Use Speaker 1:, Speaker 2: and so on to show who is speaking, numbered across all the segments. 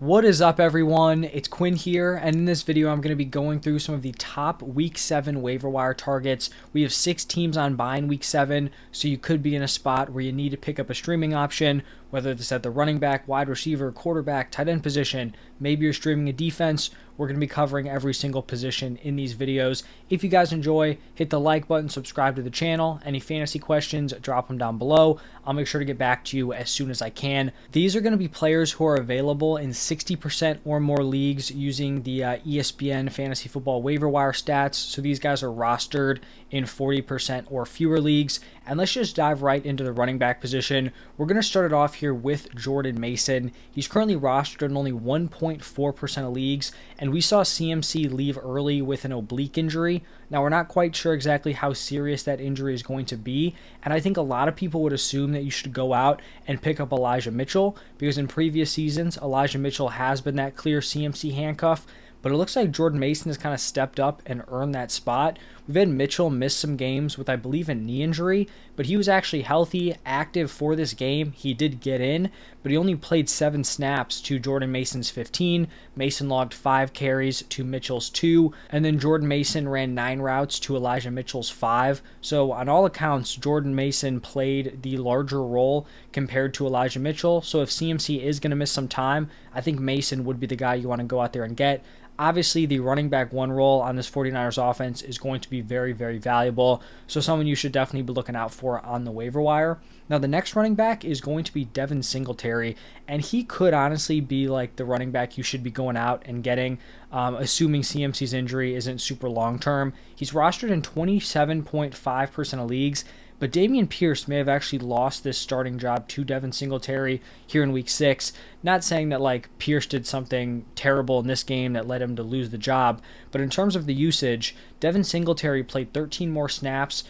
Speaker 1: What is up, everyone? It's Quinn here, and in this video I'm going to be going through some of the top Week 7 waiver wire targets. We have 6 teams on bye in Week 7, so you could be in a spot where you need to pick up a streaming option, whether it's at the running back, wide receiver, quarterback, tight end position. Maybe you're streaming a defense. We're going to be covering every single position in these videos. If you guys enjoy, hit the like button, subscribe to the channel. Any fantasy questions, drop them down below. I'll make sure to get back to you as soon as I can. These are going to be players who are available in 60% or more leagues using the ESPN Fantasy Football waiver wire stats. So these guys are rostered in 40% or fewer leagues. And let's just dive right into the running back position. We're going to start it off here with Jordan Mason. He's currently rostered in only 1.4% of leagues, and we saw CMC leave early with an oblique injury. Now, we're not quite sure exactly how serious that injury is going to be, and I think a lot of people would assume that you should go out and pick up Elijah Mitchell, because in previous seasons, Elijah Mitchell has been that clear CMC handcuff. But it looks like Jordan Mason has kind of stepped up and earned that spot. We've had Mitchell miss some games with, I believe, a knee injury, but he was actually healthy, active for this game. He did get in, but he only played 7 snaps to Jordan Mason's 15. Mason logged 5 carries to Mitchell's 2, and then Jordan Mason ran 9 routes to Elijah Mitchell's 5. So on all accounts, Jordan Mason played the larger role compared to Elijah Mitchell. So if CMC is going to miss some time, I think Mason would be the guy you want to go out there and get. Obviously, the running back 1 role on this 49ers offense is going to be very, very valuable. So someone you should definitely be looking out for on the waiver wire. Now, the next running back is going to be Devin Singletary, and he could honestly be like the running back you should be going out and getting, assuming CMC's injury isn't super long-term. He's rostered in 27.5% of leagues, but Dameon Pierce may have actually lost this starting job to Devin Singletary here in Week 6. Not saying that like Pierce did something terrible in this game that led him to lose the job, but in terms of the usage, Devin Singletary played 13 more snaps.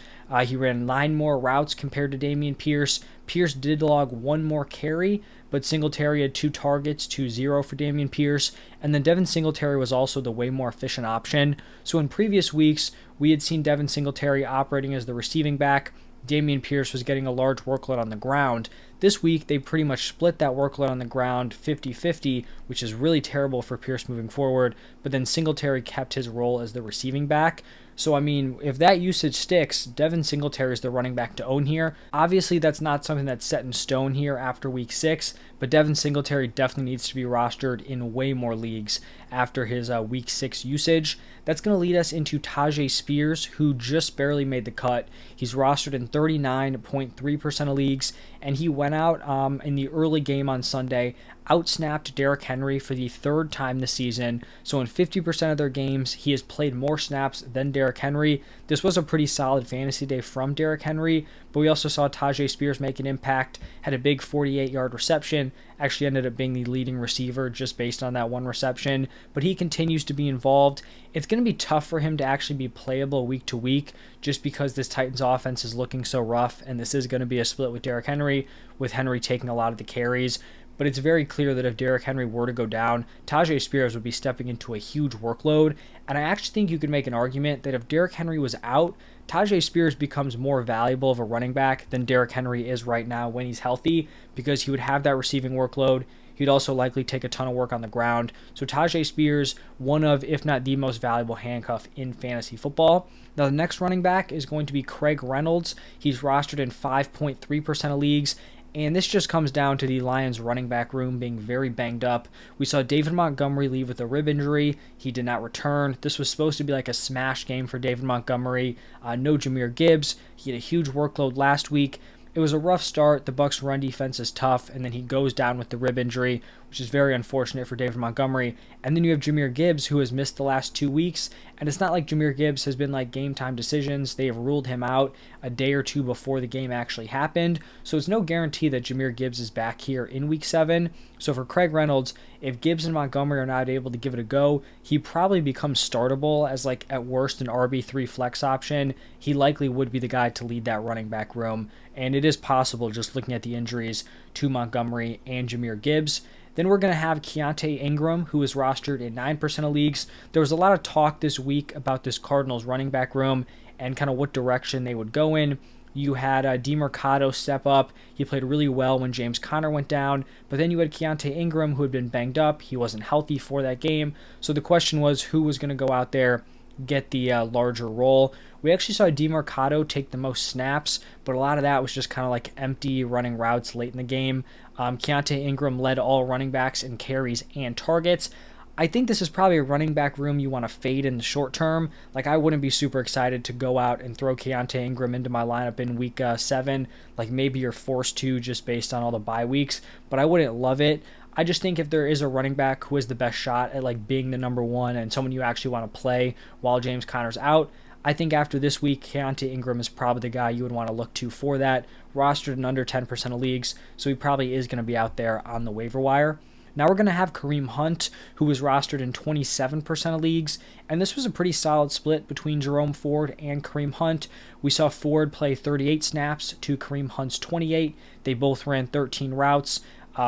Speaker 1: He ran 9 more routes compared to Dameon Pierce. Pierce did log 1 more carry, but Singletary had 2 targets to 0 for Dameon Pierce. And then Devin Singletary was also the way more efficient option. So in previous weeks, we had seen Devin Singletary operating as the receiving back. Dameon Pierce was getting a large workload on the ground. This week, they pretty much split that workload on the ground 50-50, which is really terrible for Pierce moving forward. But then Singletary kept his role as the receiving back. So, I mean, if that usage sticks, Devin Singletary is the running back to own here. Obviously, that's not something that's set in stone here after Week 6, but Devin Singletary definitely needs to be rostered in way more leagues after his Week 6 usage. That's going to lead us into Tyjae Spears, who just barely made the cut. He's rostered in 39.3% of leagues, and he went out in the early game on Sunday, outsnapped Derrick Henry for the 3rd time this season. So in 50% of their games, he has played more snaps than Derrick Henry. This was a pretty solid fantasy day from Derrick Henry, but we also saw Tyjae Spears make an impact, had a big 48-yard reception, actually ended up being the leading receiver just based on that 1 reception, but he continues to be involved. It's going to be tough for him to actually be playable week to week just because this Titans offense is looking so rough, and this is going to be a split with Derrick Henry, with Henry taking a lot of the carries. But it's very clear that if Derrick Henry were to go down, Tyjae Spears would be stepping into a huge workload. And I actually think you could make an argument that if Derrick Henry was out, Tyjae Spears becomes more valuable of a running back than Derrick Henry is right now when he's healthy, because he would have that receiving workload. He'd also likely take a ton of work on the ground. So Tyjae Spears, one of, if not the most valuable handcuff in fantasy football. Now the next running back is going to be Craig Reynolds. He's rostered in 5.3% of leagues. And this just comes down to the Lions running back room being very banged up. We saw David Montgomery leave with a rib injury. He did not return. This was supposed to be like a smash game for David Montgomery. No Jahmyr Gibbs. He had a huge workload last week. It was a rough start. The Bucs' run defense is tough, and then he goes down with the rib injury, which is very unfortunate for David Montgomery. And then you have Jahmyr Gibbs, who has missed the last 2 weeks, and it's not like Jahmyr Gibbs has been like game time decisions. They have ruled him out a day or 2 before the game actually happened, so it's no guarantee that Jahmyr Gibbs is back here in Week 7. So for Craig Reynolds, if Gibbs and Montgomery are not able to give it a go, he probably becomes startable as like at worst an RB3 flex option. He likely would be the guy to lead that running back room, and it is possible just looking at the injuries to Montgomery and Jahmyr Gibbs. Then we're going to have Keontae Ingram, who is rostered in 9% of leagues. There was a lot of talk this week about this Cardinals running back room and kind of what direction they would go in. You had DeMercado step up. He played really well when James Conner went down. But then you had Keontae Ingram, who had been banged up. He wasn't healthy for that game. So the question was, who was going to go out there, get the larger role? We actually saw DeMercado take the most snaps, but a lot of that was just kind of like empty running routes late in the game. Keontae Ingram led all running backs in carries and targets. I think this is probably a running back room you want to fade in the short term. Like, I wouldn't be super excited to go out and throw Keontae Ingram into my lineup in week 7. Like, maybe you're forced to just based on all the bye weeks, but I wouldn't love it. I just think if there is a running back who is the best shot at like being the number one and someone you actually want to play while James Conner's out, I think after this week, Keontae Ingram is probably the guy you would want to look to for that. Rostered in under 10% of leagues, so he probably is going to be out there on the waiver wire. Now we're going to have Kareem Hunt, who was rostered in 27% of leagues, and this was a pretty solid split between Jerome Ford and Kareem Hunt. We saw Ford play 38 snaps to Kareem Hunt's 28. They both ran 13 routes.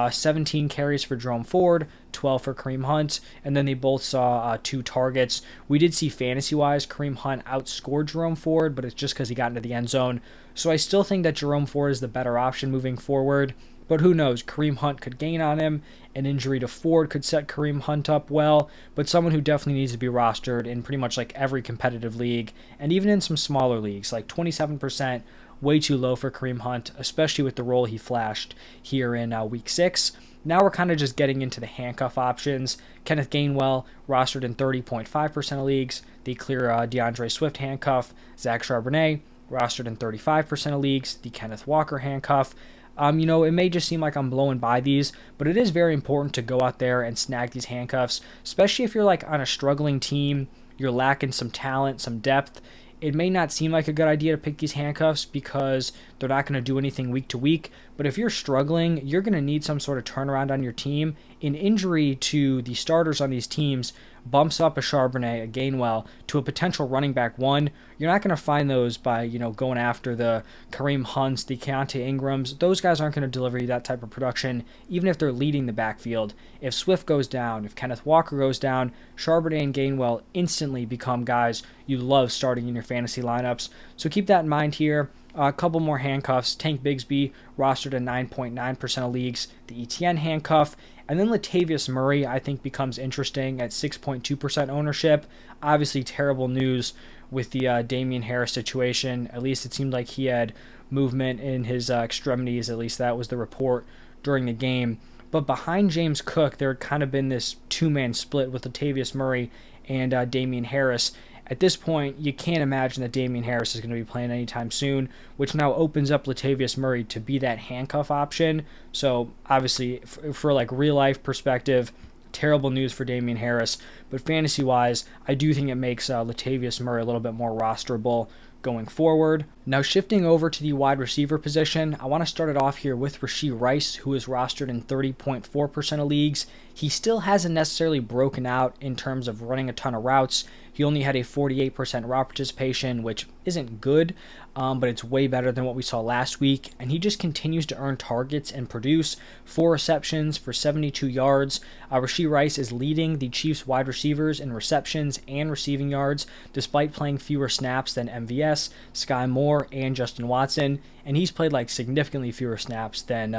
Speaker 1: 17 carries for Jerome Ford, 12 for Kareem Hunt, and then they both saw 2 targets. We did see fantasy-wise Kareem Hunt outscored Jerome Ford, but it's just because he got into the end zone. So I still think that Jerome Ford is the better option moving forward, but who knows? Kareem Hunt could gain on him. An injury to Ford could set Kareem Hunt up well, but someone who definitely needs to be rostered in pretty much like every competitive league, and even in some smaller leagues, like 27%, way too low for Kareem Hunt, especially with the role he flashed here in week 6. Now we're kind of just getting into the handcuff options. Kenneth Gainwell, rostered in 30.5% of leagues. The clear DeAndre Swift handcuff. Zach Charbonnet, rostered in 35% of leagues. The Kenneth Walker handcuff. It may just seem like I'm blowing by these, but it is very important to go out there and snag these handcuffs, especially if you're like on a struggling team, you're lacking some talent, some depth. It may not seem like a good idea to pick these handcuffs because they're not going to do anything week to week, but if you're struggling, you're going to need some sort of turnaround on your team. An injury to the starters on these teams bumps up a Charbonnet, a Gainwell, to a potential running back 1. You're not going to find those by, going after the Kareem Hunts, the Keontae Ingrams. Those guys aren't going to deliver you that type of production, even if they're leading the backfield. If Swift goes down, if Kenneth Walker goes down, Charbonnet and Gainwell instantly become guys you love starting in your fantasy lineups. So keep that in mind here. A couple more handcuffs. Tank Bigsby, rostered in 9.9% of leagues. The ETN handcuff. And then Latavius Murray, I think, becomes interesting at 6.2% ownership. Obviously, terrible news with the Damian Harris situation. At least it seemed like he had movement in his extremities. At least that was the report during the game. But behind James Cook, there had kind of been this two-man split with Latavius Murray and Damian Harris. At this point, you can't imagine that Damian Harris is going to be playing anytime soon, which now opens up Latavius Murray to be that handcuff option. So obviously, for like real life perspective, terrible news for Damian Harris. But fantasy-wise, I do think it makes Latavius Murray a little bit more rosterable going forward. Now shifting over to the wide receiver position, I want to start it off here with Rashee Rice, who is rostered in 30.4% of leagues. He still hasn't necessarily broken out in terms of running a ton of routes. He only had a 48% route participation, which isn't good, but it's way better than what we saw last week. And he just continues to earn targets and produce 4 receptions for 72 yards. Rashee Rice is leading the Chiefs wide receivers in receptions and receiving yards, despite playing fewer snaps than MVS, Sky Moore, and Justin Watson. And he's played like significantly fewer snaps than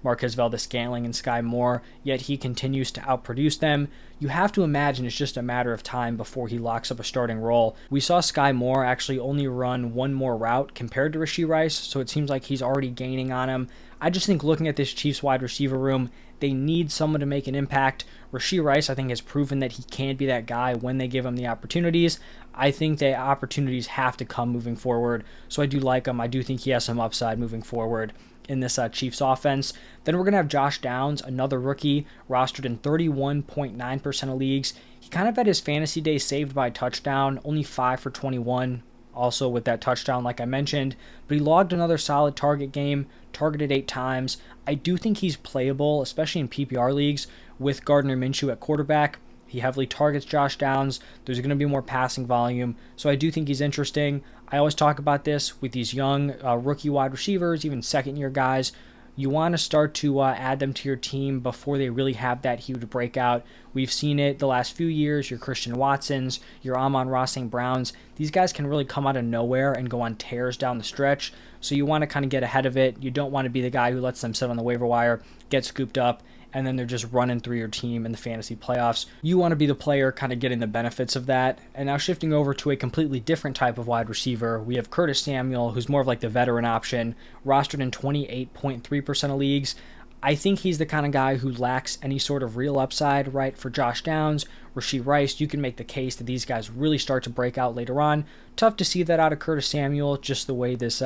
Speaker 1: Marquez Valdes-Scantling and Sky Moore, yet he continues to outproduce them. You have to imagine it's just a matter of time before he locks up a starting role. We saw Sky Moore actually only run 1 more route compared to Rashee Rice, so it seems like he's already gaining on him. I just think looking at this Chiefs wide receiver room, they need someone to make an impact. Rashee Rice, I think, has proven that he can be that guy when they give him the opportunities. I think the opportunities have to come moving forward, so I do like him. I do think he has some upside moving forward in this Chiefs offense. Then we're going to have Josh Downs, another rookie, rostered in 31.9% of leagues. He kind of had his fantasy day saved by a touchdown, only 5 for 21, also with that touchdown like I mentioned, but he logged another solid target game, targeted 8 times. I do think he's playable, especially in PPR leagues, with Gardner Minshew at quarterback. He heavily targets Josh Downs. There's going to be more passing volume, so I do think he's interesting. I always talk about this with these young rookie wide receivers, even second-year guys. you want to start to add them to your team before they really have that huge breakout. We've seen it the last few years. Your Christian Watsons, your Amon-Ra St. Browns, these guys can really come out of nowhere and go on tears down the stretch. So you want to kind of get ahead of it. You don't want to be the guy who lets them sit on the waiver wire, get scooped up, and then they're just running through your team in the fantasy playoffs. You want to be the player kind of getting the benefits of that. And now shifting over to a completely different type of wide receiver, we have Curtis Samuel, who's more of like the veteran option, rostered in 28.3% of leagues. I think he's the kind of guy who lacks any sort of real upside, right? For Josh Downs, Rashee Rice, you can make the case that these guys really start to break out later on. Tough to see that out of Curtis Samuel, just the way this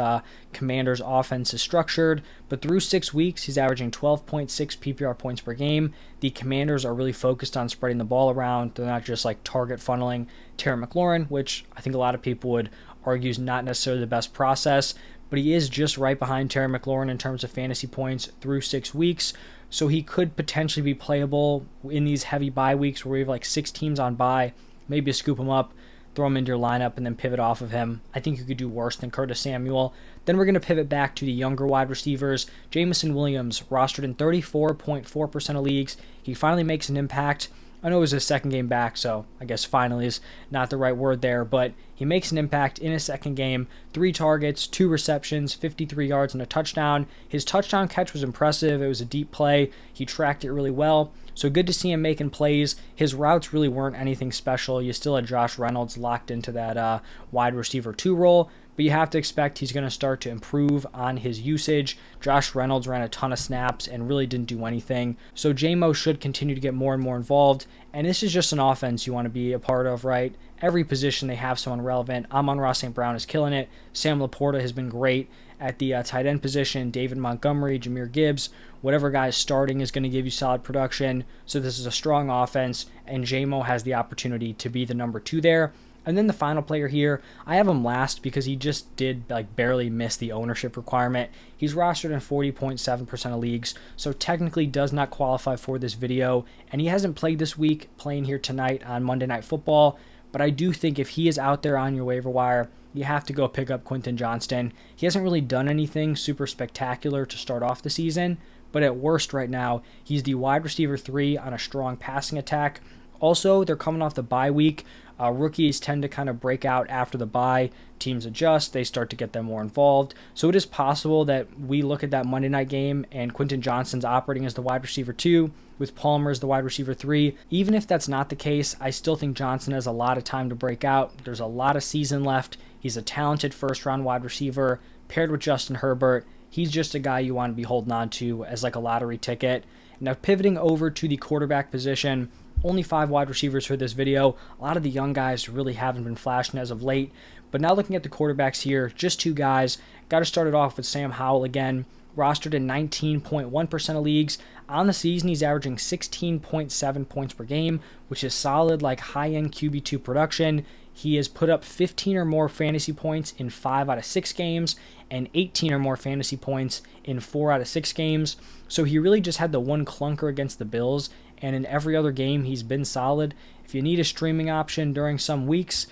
Speaker 1: Commanders offense is structured. But through 6 weeks, he's averaging 12.6 PPR points per game. The Commanders are really focused on spreading the ball around. They're not just like target funneling Terry McLaurin, which I think a lot of people would argue is not necessarily the best process. But he is just right behind Terry McLaurin in terms of fantasy points through 6 weeks. So he could potentially be playable in these heavy bye weeks where we have like 6 teams on bye. Maybe scoop him up, throw him into your lineup, and then pivot off of him. I think you could do worse than Curtis Samuel. Then we're going to pivot back to the younger wide receivers. Jameson Williams, rostered in 34.4% of leagues. He finally makes an impact. I know it was his second game back, so I guess finally is not the right word there, but he makes an impact in his second game. 3 targets, 2 receptions, 53 yards, and a touchdown. His touchdown catch was impressive. It was a deep play. He tracked it really well. So good to see him making plays. His routes really weren't anything special. You still had Josh Reynolds locked into that wide receiver 2 role, but you have to expect he's going to start to improve on his usage. Josh Reynolds ran a ton of snaps and really didn't do anything. So J-Mo should continue to get more and more involved. And this is just an offense you want to be a part of, right? Every position they have someone relevant. Amon-Ra St. Brown is killing it. Sam Laporta has been great at the tight end position. David Montgomery, Jahmyr Gibbs, whatever guy is starting is going to give you solid production. So this is a strong offense, and J-Mo has the opportunity to be the number 2 there. And then the final player here, I have him last because he just did like barely miss the ownership requirement. He's rostered in 40.7% of leagues, so technically does not qualify for this video. And he hasn't played this week, playing here tonight on Monday Night Football. But I do think if he is out there on your waiver wire, you have to go pick up Quentin Johnston. He hasn't really done anything super spectacular to start off the season, but at worst right now, he's the wide receiver 3 on a strong passing attack. Also, they're coming off the bye week. Rookies tend to kind of break out after the bye. Teams adjust. They start to get them more involved. So it is possible that we look at that Monday night game and Quentin Johnston's operating as the wide receiver 2 with Palmer as the wide receiver 3. Even if that's not the case, I still think Johnston has a lot of time to break out. There's a lot of season left. He's a talented first-round wide receiver paired with Justin Herbert. He's just a guy you want to be holding on to as like a lottery ticket. Now pivoting over to the quarterback position, only 5 wide receivers for this video. A lot of the young guys really haven't been flashing as of late. But now looking at the quarterbacks here, just 2 guys. Got to start it off with Sam Howell again. Rostered in 19.1% of leagues. On the season, he's averaging 16.7 points per game, which is solid, like high-end QB2 production. He has put up 15 or more fantasy points in 5 out of 6 games and 18 or more fantasy points in 4 out of 6 games. So he really just had the one clunker against the Bills, and in every other game, he's been solid. If you need a streaming option during some weeks,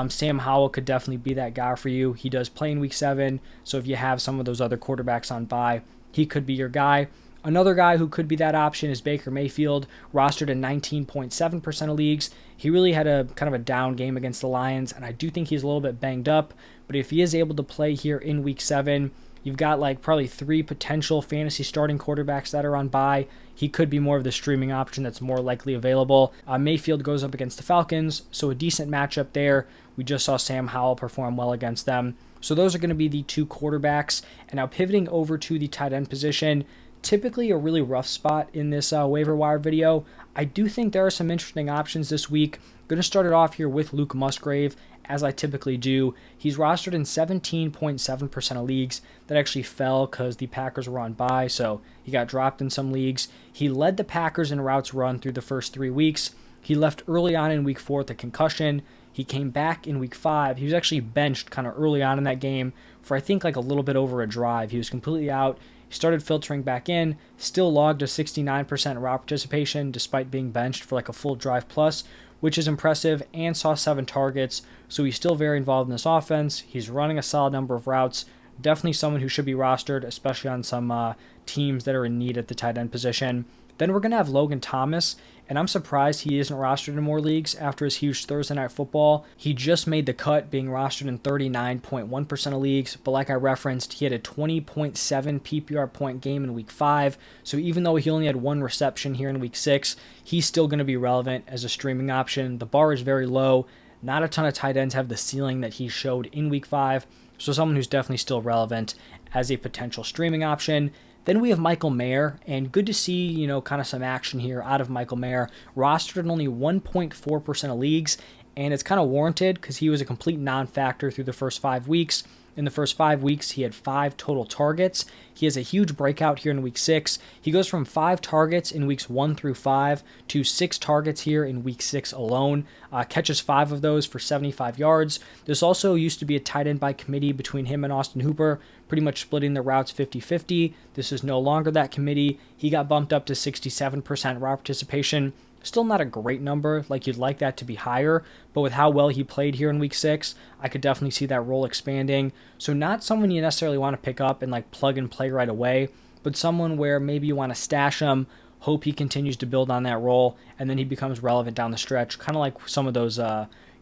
Speaker 1: Sam Howell could definitely be that guy for you. He does play in Week 7, so if you have some of those other quarterbacks on bye, he could be your guy. Another guy who could be that option is Baker Mayfield, rostered in 19.7% of leagues. He really had a kind of a down game against the Lions, and I do think he's a little bit banged up. But if he is able to play here in Week 7, you've got like probably 3 potential fantasy starting quarterbacks that are on bye. He could be more of the streaming option that's more likely available. Mayfield goes up against the Falcons, so a decent matchup there. We just saw Sam Howell perform well against them. So those are going to be the 2 quarterbacks. And now pivoting over to the tight end position, typically a really rough spot in this waiver wire video. I do think there are some interesting options this week. Going to start it off here with Luke Musgrave, as I typically do. He's rostered in 17.7% of leagues. That actually fell because the Packers were on bye, so he got dropped in some leagues. He led the Packers in routes run through the first 3 weeks. He left early on in Week 4 with a concussion. He came back in Week 5. He was actually benched kind of early on in that game for I think like a little bit over a drive. He was completely out. He started filtering back in, still logged a 69% route participation despite being benched for like a full drive plus, which is impressive, and saw 7 targets, so he's still very involved in this offense. He's running a solid number of routes. Definitely someone who should be rostered, especially on some teams that are in need at the tight end position. Then we're going to have Logan Thomas, and I'm surprised he isn't rostered in more leagues after his huge Thursday Night Football. He just made the cut, being rostered in 39.1% of leagues, but like I referenced, he had a 20.7 PPR point game in Week 5, so even though he only had one reception here in Week 6, he's still going to be relevant as a streaming option. The bar is very low. Not a ton of tight ends have the ceiling that he showed in Week 5, so someone who's definitely still relevant as a potential streaming option. Then we have Michael Mayer, and good to see, kind of some action here out of Michael Mayer. Rostered in only 1.4% of leagues, and it's kind of warranted because he was a complete non-factor through the first 5 weeks. In the first 5 weeks, he had 5 total targets. He has a huge breakout here in Week 6. He goes from 5 targets in Weeks 1 through 5 to 6 targets here in Week 6 alone. Catches 5 of those for 75 yards. This also used to be a tight end by committee between him and Austin Hooper, pretty much splitting the routes 50-50. This is no longer that committee. He got bumped up to 67% route participation. Still not a great number, like you'd like that to be higher, but with how well he played here in Week 6, I could definitely see that role expanding. So not someone you necessarily want to pick up and like plug and play right away, but someone where maybe you want to stash him, hope he continues to build on that role, and then he becomes relevant down the stretch, kind of like some of those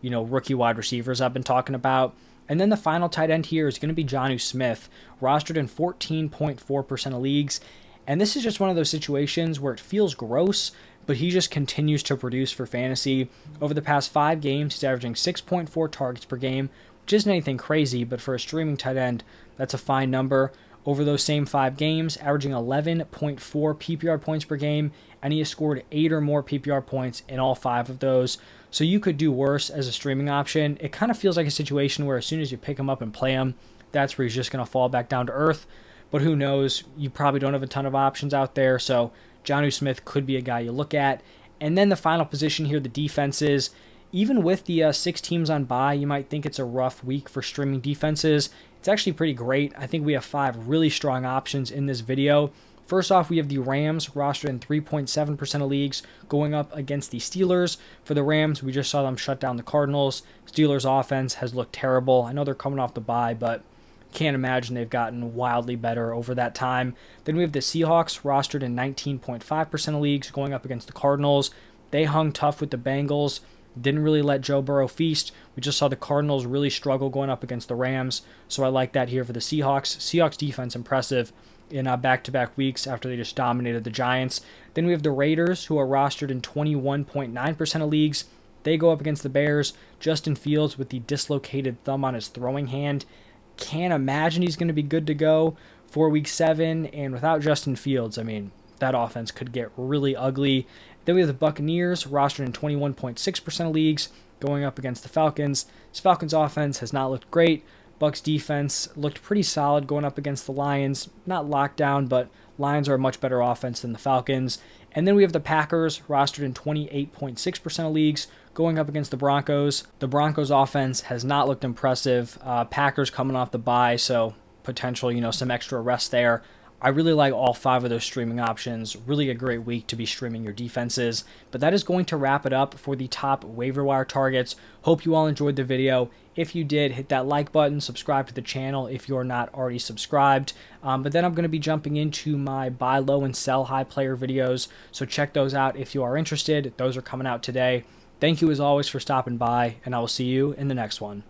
Speaker 1: rookie wide receivers I've been talking about. And then the final tight end here is going to be Jonnu Smith, rostered in 14.4% of leagues. And this is just one of those situations where it feels gross, but he just continues to produce for fantasy. Over the past 5 games, he's averaging 6.4 targets per game, which isn't anything crazy, but for a streaming tight end, that's a fine number. Over those same 5 games, averaging 11.4 PPR points per game, and he has scored 8 or more PPR points in all 5 of those. So you could do worse as a streaming option. It kind of feels like a situation where as soon as you pick him up and play him, that's where he's just going to fall back down to earth. But who knows? You probably don't have a ton of options out there, so Jonnu Smith could be a guy you look at. And then the final position here, the defenses. Even with the 6 teams on bye, you might think it's a rough week for streaming defenses. It's actually pretty great. I think we have 5 really strong options in this video. First off, we have the Rams rostered in 3.7% of leagues going up against the Steelers. For the Rams, we just saw them shut down the Cardinals. Steelers offense has looked terrible. I know they're coming off the bye, but can't imagine they've gotten wildly better over that time. Then we have the Seahawks rostered in 19.5% of leagues going up against the Cardinals. They hung tough with the Bengals. Didn't really let Joe Burrow feast. We just saw the Cardinals really struggle going up against the Rams. So I like that here for the Seahawks. Seahawks defense impressive in back-to-back weeks after they just dominated the Giants. Then we have the Raiders, who are rostered in 21.9% of leagues. They go up against the Bears. Justin Fields with the dislocated thumb on his throwing hand. Can't imagine he's going to be good to go for Week 7. And without Justin Fields, I mean, that offense could get really ugly. Then we have the Buccaneers, rostered in 21.6% of leagues, going up against the Falcons. This Falcons offense has not looked great. Bucs defense looked pretty solid going up against the Lions. Not locked down, but Lions are a much better offense than the Falcons. And then we have the Packers, rostered in 28.6% of leagues, going up against the Broncos. The Broncos offense has not looked impressive. Packers coming off the bye, so potential, some extra rest there. I really like all 5 of those streaming options. Really a great week to be streaming your defenses. But that is going to wrap it up for the top waiver wire targets. Hope you all enjoyed the video. If you did, hit that like button, subscribe to the channel if you're not already subscribed. But then I'm going to be jumping into my buy low and sell high player videos. So check those out if you are interested. Those are coming out today. Thank you as always for stopping by, and I will see you in the next one.